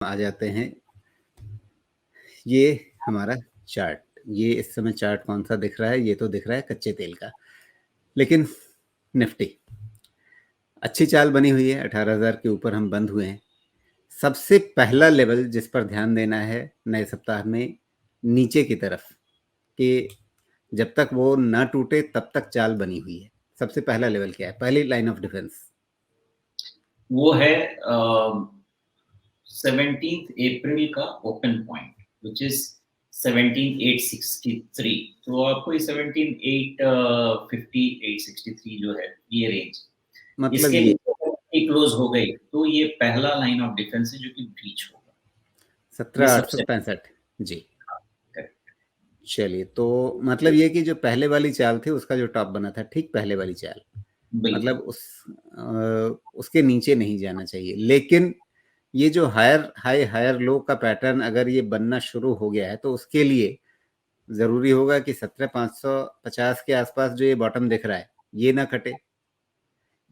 आ जाते हैं। ये हमारा चार्ट, ये इस समय चार्ट कौन सा दिख रहा है? ये तो दिख रहा है कच्चे तेल का। लेकिन निफ्टी अच्छी चाल बनी हुई है, 18,000 के ऊपर हम बंद हुए हैं। सबसे पहला लेवल जिस पर ध्यान देना है नए सप्ताह में, नीचे की तरफ, कि जब तक वो ना टूटे तब तक चाल बनी हुई है। सबसे पहला लेवल क्या है, पहली लाइन ऑफ डिफेंस? वो है 17th अप्रैल का ओपन पॉइंट विच इज 17,863। तो आपको ये 17,850 863 जो है ये रेंज, मतलब इसके ये नीचे क्लोज हो गई तो ये पहला लाइन ऑफ डिफेंस है जो कि ब्रीच होगा। ये सबसे 17,865 जी। करेक्ट। चलिए, तो मतलब ये कि जो पहले वाली चाल थी उसका जो टॉप बना था, ठीक पहले वाली चाल, बिल्कुल। मतलब उसके नीचे नहीं जाना चाहिए। लेकिन ये जो हायर हाई हायर लो का पैटर्न अगर ये बनना शुरू हो गया है तो उसके लिए ज़रूरी होगा कि 17,550 के आसपास जो ये बॉटम दिख रहा है ये ना कटे,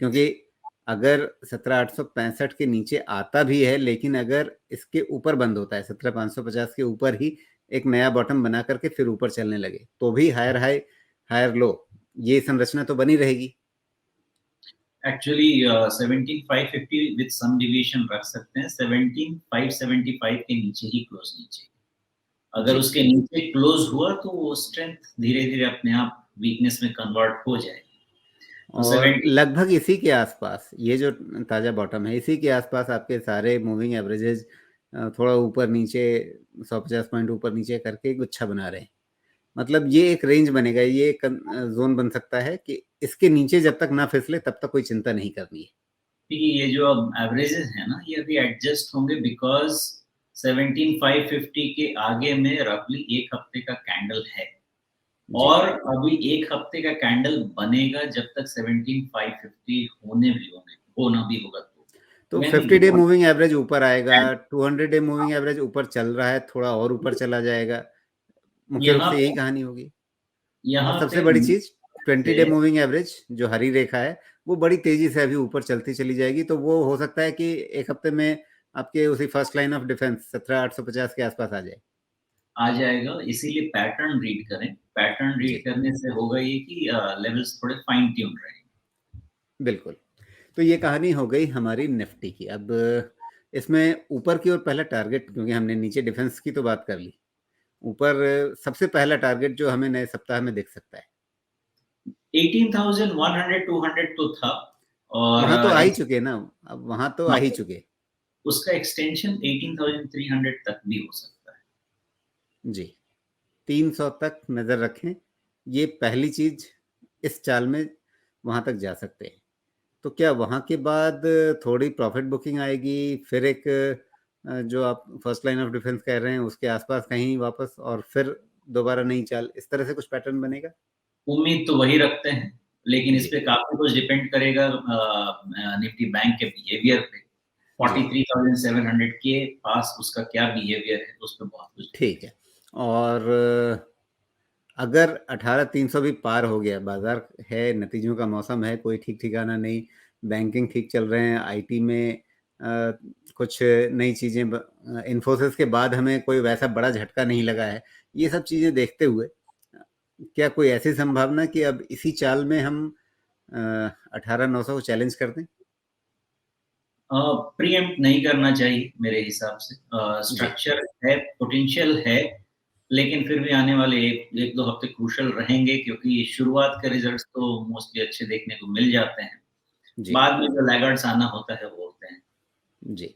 क्योंकि अगर 17,865 के नीचे आता भी है लेकिन अगर इसके ऊपर बंद होता है, 17,550 के ऊपर ही एक नया बॉटम बना करके फिर ऊपर चलने लगे, तो भी हायर हाई हायर लो ये संरचना तो बनी रहेगी। एक्चुअली 17,550 विद सम डिविएशन रख सकते हैं, 17,575 के नीचे ही क्लोज नीचे। अगर जी, उसके नीचे क्लोज हुआ तो वो स्ट्रेंथ धीरे-धीरे अपने आप वीकनेस में कन्वर्ट हो जाएगी। तो और 70 लगभग इसी के आसपास ये जो ताज़ा बॉटम है, इसी के आसपास आपके सारे मूविंग एवरेजेस थोड़ा ऊपर नीचे 150 पॉइंट ऊपर नीचे करके गुच्छा बना रहे हैं। मतलब ये एक रेंज बनेगा, ये एक जोन बन सकता है कि इसके नीचे जब तक ना फिसले तब तक कोई चिंता नहीं करनी है। देखिए ये जो अब एवरेजेस है ना, ये अभी एडजस्ट होंगे बिकॉज़ 17,550 के आगे में रफली 1 हफ्ते का कैंडल है जी, और अभी 1 हफ्ते का कैंडल बनेगा जब तक 17,550 होना भी होगा तो। तो यानी 50 डे वो मूविंग एवरेज ऊपर आएगा, 200 डे मूविंग एवरेज ऊपर चल रहा है, थोड़ा और ऊपर चला जाएगा, मुख्य रूप यहाँ से पे यही कहानी होगी। और यहाँ सबसे पे बड़ी चीज़, 20 से डे मूविंग एवरेज जो हरी रेखा है वो बड़ी तेज़ी से अभी ऊपर चलती चली जाएगी, तो वो हो सकता है कि एक हफ्ते में आपके उसी फर्स्ट लाइन ऑफ डिफेंस 17,850 के आसपास आ जाए। आ जाएगा, इसीलिए पैटर्न रीड करें। पैटर्न रीड जी, करने से होगा ये कि लेवल्स थोड़े फाइन ट्यून रहेंगे। बिल्कुल। तो ये कहानी हो गई हमारी निफ्टी की। अब इसमें ऊपर की ओर पहला टारगेट, क्योंकि हमने नीचे डिफेंस की तो बात कर ली, ऊपर सबसे पहला टारगेट जो हमें नए सप्ताह में दिख सकता है, 18,100 200 तो था और वहां तो आ ही चुके ना, अब वहां तो आ हाँ, ही चुके। उसका एक्सटेंशन 18,300 तक भी हो सकता है। जी, 300 तक नजर रखें, ये पहली चीज। इस चाल में वहां तक जा सकते हैं। तो क्या वहां के बाद थोड़ी प्रॉफिट बुकिंग आएगी, फिर एक जो आप फर्स्ट लाइन ऑफ डिफेंस कह रहे हैं उसके आसपास कहीं वापस, और फिर दोबारा नई चाल, इस तरह से कुछ पैटर्न बनेगा? उम्मीद तो वही रखते हैं, लेकिन इस जी, पे काफ़ी कुछ डिपेंड करेगा निफ्टी बैंक के बिहेवियर पे। जी, 43,700 के पास उसका क्या बिहेवियर है, उस पे बहुत कुछ डिपेंड ठीक है। और अगर 18,300 भी पार हो गया, बाजार है, नतीजों का मौसम है, कोई ठीक ठिकाना नहीं, बैंकिंग ठीक चल रहे हैं, आईटी में कुछ नई चीज़ें, इन्फोसिस के बाद हमें कोई वैसा बड़ा झटका नहीं लगा है, ये सब चीज़ें देखते हुए क्या कोई ऐसी संभावना कि अब इसी चाल में हम 18,900 को चैलेंज कर दें? प्रीएम्प्ट नहीं करना चाहिए मेरे हिसाब से। जी, स्ट्रक्चर है, पोटेंशियल है, लेकिन फिर भी आने वाले 1-2 हफ्ते क्रूशियल रहेंगे क्योंकि शुरुआत के रिजल्ट्स तो मोस्टली अच्छे देखने को मिल जाते हैं। जी, बाद में जो लैगार्ड्स आना होता है वो होते हैं। जी।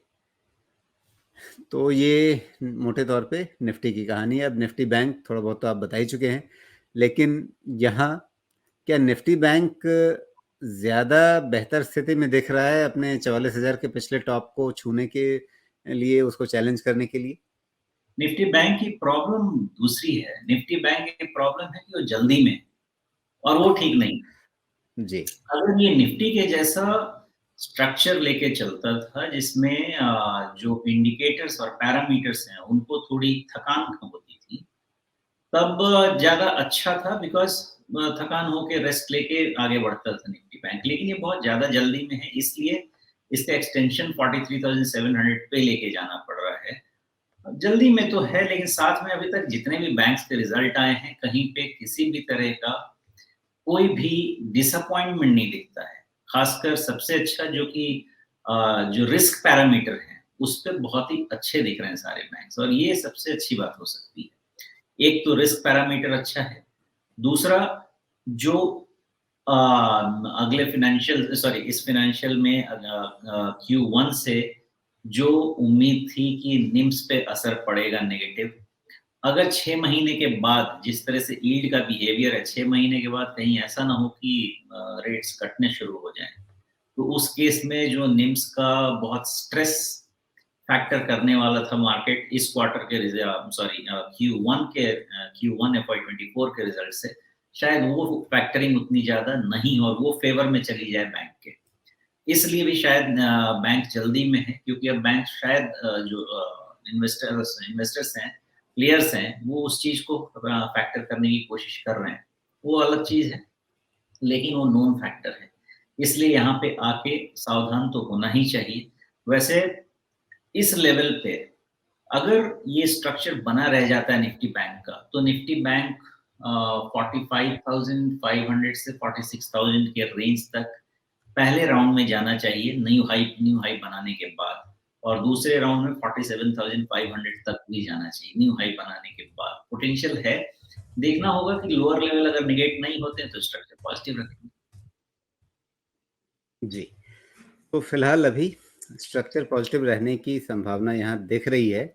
तो ये मोटे तौर पे निफ्टी की कहानी है। अब निफ्टी बैंक थोड़ा बहुत तो आप बता ही चुके हैं, लेकिन यहाँ क्या निफ्टी बैंक ज़्यादा बेहतर स्थिति में दिख रहा है अपने 44,000 के पिछले टॉप को छूने के लिए, उसको चैलेंज करने के लिए? निफ्टी बैंक की प्रॉब्लम दूसरी है। निफ्टी बैंक की प्रॉब्लम है कि वो जल्दी में है और वो ठीक नहीं है। जी, अगर ये निफ्टी के जैसा स्ट्रक्चर लेके चलता था जिसमें जो इंडिकेटर्स और पैरामीटर्स हैं उनको थोड़ी थकान कम होती थी, तब ज़्यादा अच्छा था बिकॉज़ थकान होके रेस्ट लेके आगे बढ़ता था निफ्टी बैंक। लेकिन ये बहुत ज़्यादा जल्दी में है इसलिए इसका एक्सटेंशन 43,700 पे लेके जाना पड़ रहा है। जल्दी में तो है, लेकिन साथ में अभी तक जितने भी बैंक्स के रिजल्ट आए हैं, कहीं पे किसी भी तरह का कोई भी डिसअपॉइंटमेंट नहीं दिखता है। खासकर सबसे अच्छा जो कि जो रिस्क पैरामीटर हैं, उस पे बहुत ही अच्छे दिख रहे हैं सारे बैंक्स, और ये सबसे अच्छी बात हो सकती है। एक तो रिस्क पैरामीटर अच्छा है, दूसरा जो अगले इस फाइनेंशियल में Q1 से जो उम्मीद थी कि निम्स पे असर पड़ेगा नेगेटिव, अगर 6 महीने के बाद जिस तरह से यील्ड का बिहेवियर है, 6 महीने के बाद कहीं ऐसा ना हो कि रेट्स कटने शुरू हो जाएँ। तो उस केस में जो निम्स का बहुत स्ट्रेस फैक्टर करने वाला था मार्केट इस क्वार्टर के Q1 FY24 के रिजल्ट से, शायद वो फैक्टरिंग उतनी ज़्यादा नहीं और वो फेवर में चली जाए बैंक के। इसलिए भी शायद बैंक जल्दी में है, क्योंकि अब बैंक शायद जो इन्वेस्टर्स हैं, प्लेयर्स हैं, वो उस चीज़ को फैक्टर करने की कोशिश कर रहे हैं। वो अलग चीज़ है, लेकिन वो नोन फैक्टर है। इसलिए यहाँ पे आके सावधान तो होना ही चाहिए। वैसे इस लेवल पे अगर ये स्ट्रक्चर बना रह जाता है निफ्टी बैंक का, तो निफ्टी बैंक 45,500 से 46,000 के रेंज तक पहले राउंड में जाना चाहिए, न्यू हाई बनाने के बाद, और दूसरे राउंड में 47,500 तक भी जाना चाहिए न्यू हाई बनाने के बाद। पोटेंशियल है, देखना होगा कि लोअर लेवल अगर नेगेट नहीं होते हैं तो स्ट्रक्चर पॉजिटिव रखेंगे। जी, तो फिलहाल अभी स्ट्रक्चर पॉजिटिव रहने की संभावना यहाँ दिख रही है।